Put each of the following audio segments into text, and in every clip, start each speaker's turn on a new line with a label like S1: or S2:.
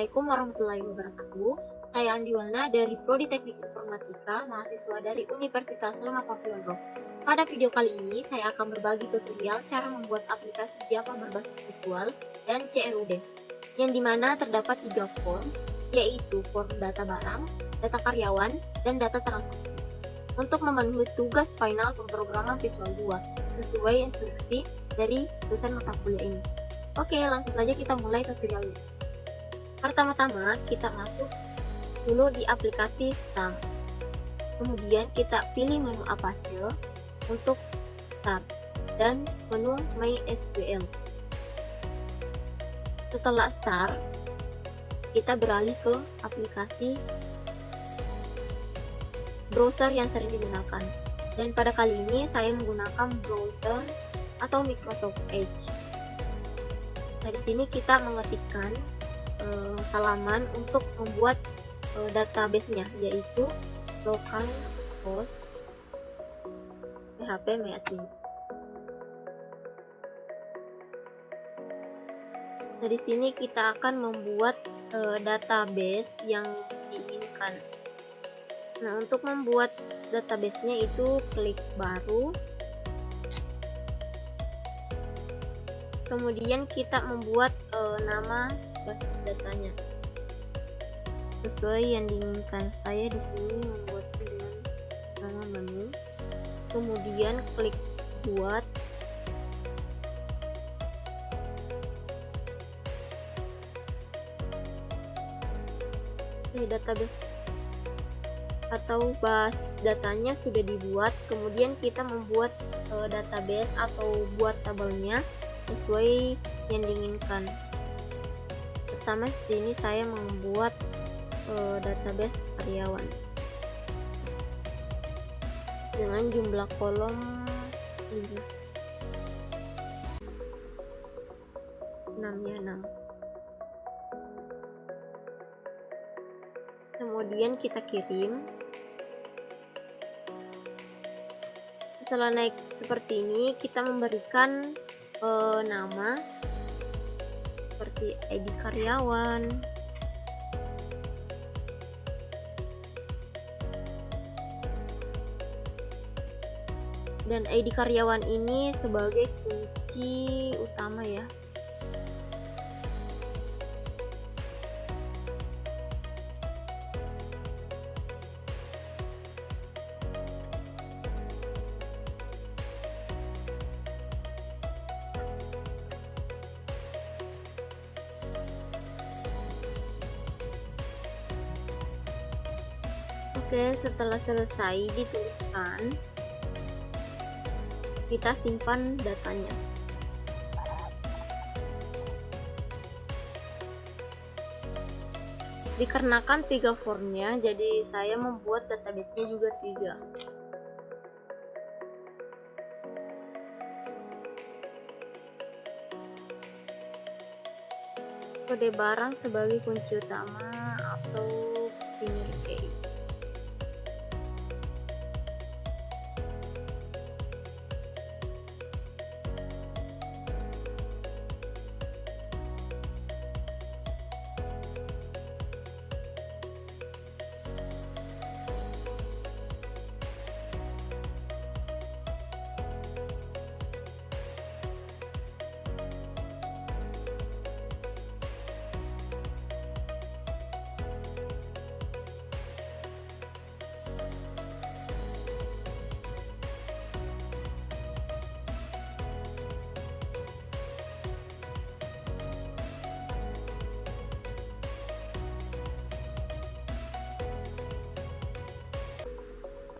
S1: Assalamualaikum warahmatullahi wabarakatuh. Saya Andi Walna dari Prodi Teknik Informatika, mahasiswa dari Universitas Lama Papilongo. Pada video kali ini, saya akan berbagi tutorial cara membuat aplikasi Java berbasis visual dan CRUD, yang dimana terdapat 3 form, yaitu form data barang, data karyawan, dan data transaksi. Untuk memenuhi tugas final pemrograman Visual 2, sesuai instruksi dari dosen mata kuliah ini. Oke, langsung saja kita mulai tutorialnya. Pertama-tama kita masuk dulu di aplikasi Start. Kemudian kita pilih menu Apache untuk Start dan menu MySQL. Setelah Start, kita beralih ke aplikasi browser yang sering digunakan. Dan pada kali ini saya menggunakan browser atau Microsoft Edge. Nah, di sini kita mengetikkan halaman untuk membuat database-nya, yaitu localhost php maiadmin. Nah, di sini kita akan membuat database yang diinginkan. Nah, untuk membuat database-nya itu klik baru. Kemudian kita membuat nama basis datanya sesuai yang diinginkan. Saya di sini membuatnya dengan nama menu. Kemudian klik buat. Database atau basis datanya sudah dibuat. Kemudian kita membuat database atau buat tabelnya sesuai yang diinginkan. Pertama, di sini saya membuat database karyawan dengan jumlah kolom 5. 6 ya, 6. Kemudian kita kirim. Setelah naik seperti ini, kita memberikan nama seperti ID karyawan, dan ID karyawan ini sebagai kunci utama ya. Oke, setelah selesai dituliskan, kita simpan datanya. Dikarenakan 3 formnya, jadi saya membuat database-nya juga 3. Kode barang sebagai kunci utama atau primary key.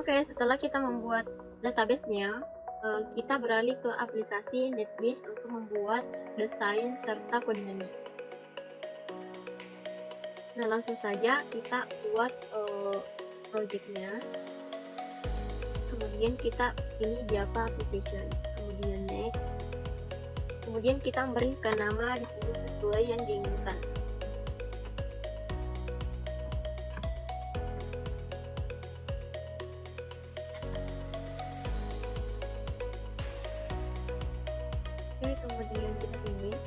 S1: Oke, setelah kita membuat database-nya, kita beralih ke aplikasi NetBeans untuk membuat desain serta kodenya. Nah, langsung saja kita buat project-nya. Kemudian kita pilih Java Application, kemudian Next. Kemudian kita memberikan nama di sini sesuai yang diinginkan. Kemudian kita pilih.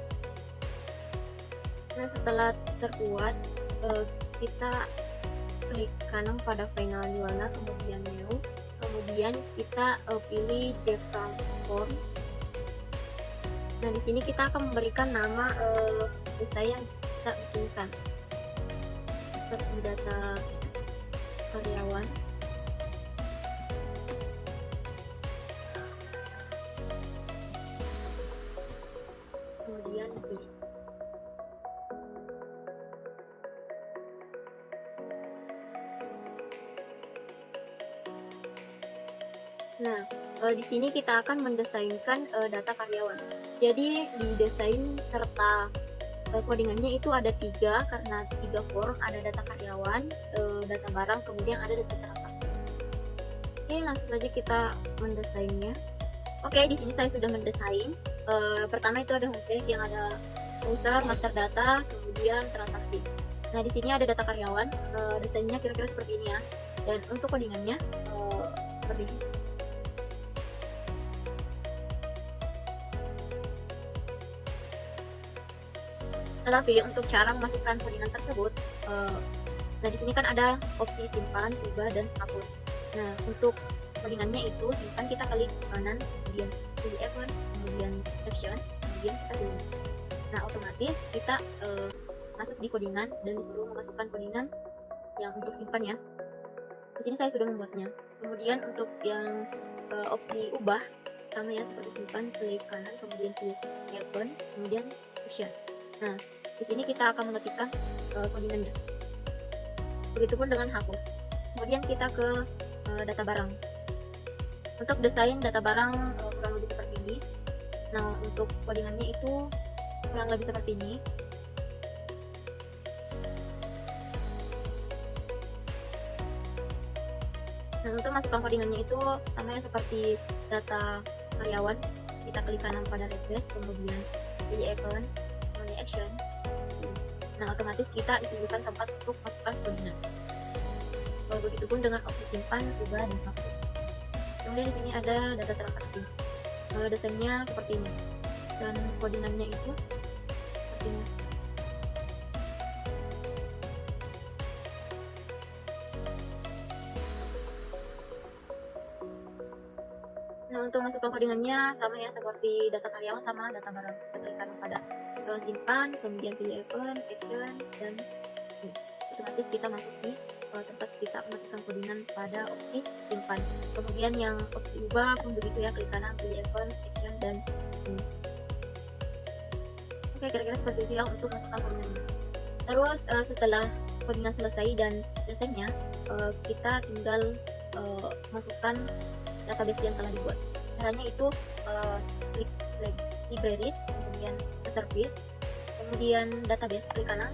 S1: Nah, setelah terbuat, kita klik kanan pada final jualnya, kemudian new, kemudian kita pilih JFrame form. Nah, di sini kita akan memberikan nama data yang kita bikinkan, seperti data karyawan, kemudian bis. Nah, di sini kita akan mendesainkan data karyawan. Jadi di desain serta codingannya itu ada 3, karena 3 form, ada data karyawan, data barang, kemudian ada data transaksi. Oke, langsung saja kita mendesainnya. Oke, di sini saya sudah mendesain. Pertama itu ada homepage yang ada user, master data, kemudian transaksi. Nah, di sini ada data karyawan. Desainnya kira-kira seperti ini ya. Dan untuk codingannya seperti ini. Tetapi untuk cara memasukkan codingan tersebut, nah di sini kan ada opsi simpan, ubah, dan hapus. Nah, untuk codingannya itu simpan, kita klik kanan, kemudian pilih events, kemudian action, kemudian kita pilih. Nah, otomatis kita masuk di codingan dan disuruh memasukkan codingan yang untuk simpan ya. Di sini saya sudah membuatnya. Kemudian untuk yang opsi ubah, sama ya seperti simpan, klik kanan, kemudian pilih event, kemudian action. Nah, di sini kita akan mengetikkan codingannya. Begitupun dengan hapus. Kemudian kita ke data barang. Untuk desain data barang kurang lebih seperti ini. Nah, untuk codingannya itu kurang lebih seperti ini. Nah, untuk masukkan codingannya itu sama ya seperti data karyawan. Kita klik kanan pada refresh, kemudian pilih event, action. Nah, otomatis kita ditunjukkan tempat untuk masukkan codingan. Begitupun dengan opsi simpan, ubah, dan hapus. Kemudian di sini ada data transaksi. Desainnya seperti ini, dan codingannya itu seperti ini. Nah, untuk masukkan codingannya sama ya seperti data karyawan sama data barang. Kita klik kanan pada simpan, kemudian pilih event, action, dan otomatis kita masuk di tempat kita memasukkan codingan pada opsi simpan. Kemudian yang opsi ubah pun begitu ya, klik kanan, pilih event, action, dan oke, kira-kira seperti itu ya untuk masukkan codingan. Terus setelah codingan selesai dan desainnya, kita tinggal masukkan database yang telah dibuat. Caranya itu klik libraries, kemudian service, kemudian database, klik kanan,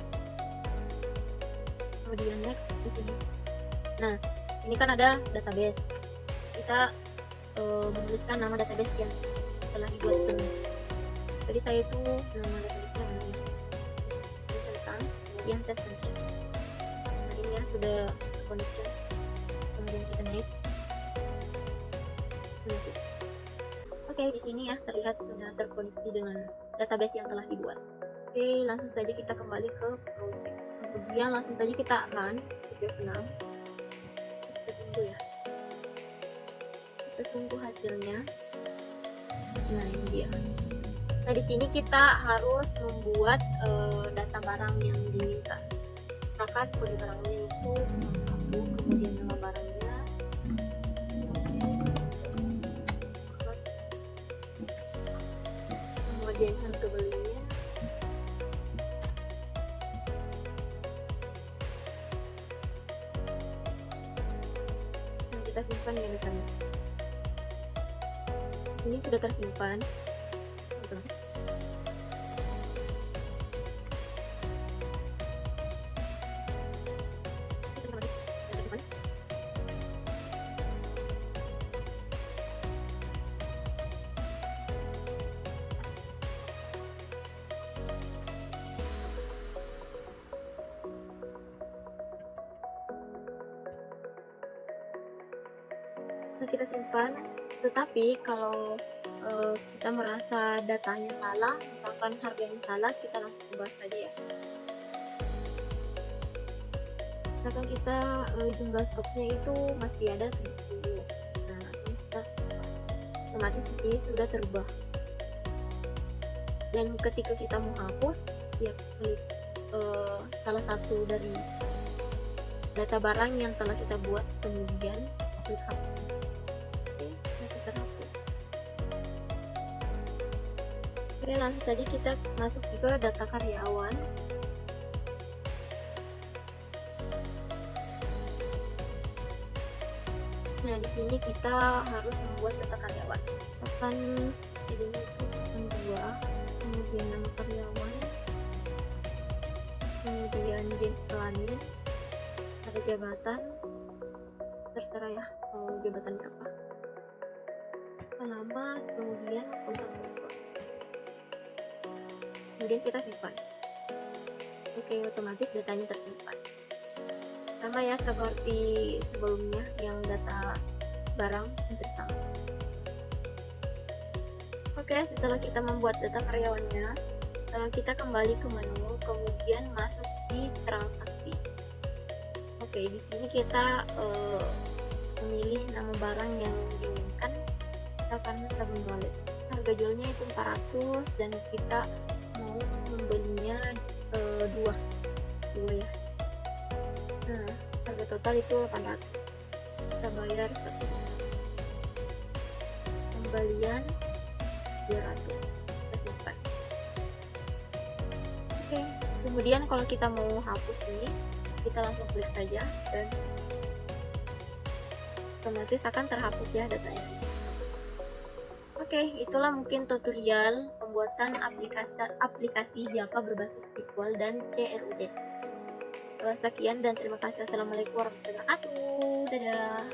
S1: kemudian next di sini. Nah, ini kan ada database. Kita menuliskan nama database yang telah dibuat sebelumnya. Jadi saya itu nama database-nya ini. Centang, kemudian test connection. Nah, ini ya sudah connection. Kemudian kita next. Oke, di sini ya terlihat sudah terkoneksi dengan database yang telah dibuat. Oke, langsung saja kita kembali ke project. Kemudian langsung saja kita run F6. Kita tunggu ya. Kita tunggu hasilnya. Nah, ini dia. Nah, di sini kita harus membuat data barang yang diminta. Misalkan kode barangnya itu 1, kemudian nama barangnya, kemudian harga belinya, nah, kita simpan ya datanya. Ini sudah tersimpan. Kita simpan, tetapi kalau kita merasa datanya salah, misalkan harganya salah, kita langsung ubah saja ya. misalkan kita jumlah stoknya itu masih ada 70, nah langsung kita otomatis di sini sudah terubah. Dan ketika kita mau hapus, ya klik salah satu dari data barang yang telah kita buat, kemudian klik hapus. Oke, masih terhapus. Oke, langsung saja kita masuk ke data karyawan. Nah, di sini kita harus membuat data karyawan. Akan jadinya itu pesan 2, kemudian nama karyawan, kemudian jenis kelamin, ada jabatan, terserah ya mau jabatannya apa, alamat, kemudian kontak telepon. Kemudian kita simpan. Oke, otomatis datanya tersimpan. Sama ya seperti sebelumnya yang data barang hampir sama. Oke, setelah kita membuat data karyawannya, kita kembali ke menu, kemudian masuk di transaksi. Oke, di sini kita memilih nama barang yang diinginkan. Kita akan tabung wallet. Harga jualnya itu 400 dan kita mau membelinya 2 ya. Nah, harga total itu 800. Kita bayar 1. Pembelian 200. Kita simpan. Oke, kemudian kalau kita mau hapus ini, kita langsung klik saja dan otomatis akan terhapus ya datanya. Oke, itulah mungkin tutorial pembuatan aplikasi Java berbasis visual dan CRUD. Sekian dan terima kasih. Assalamualaikum warahmatullahi wabarakatuh. Dadah.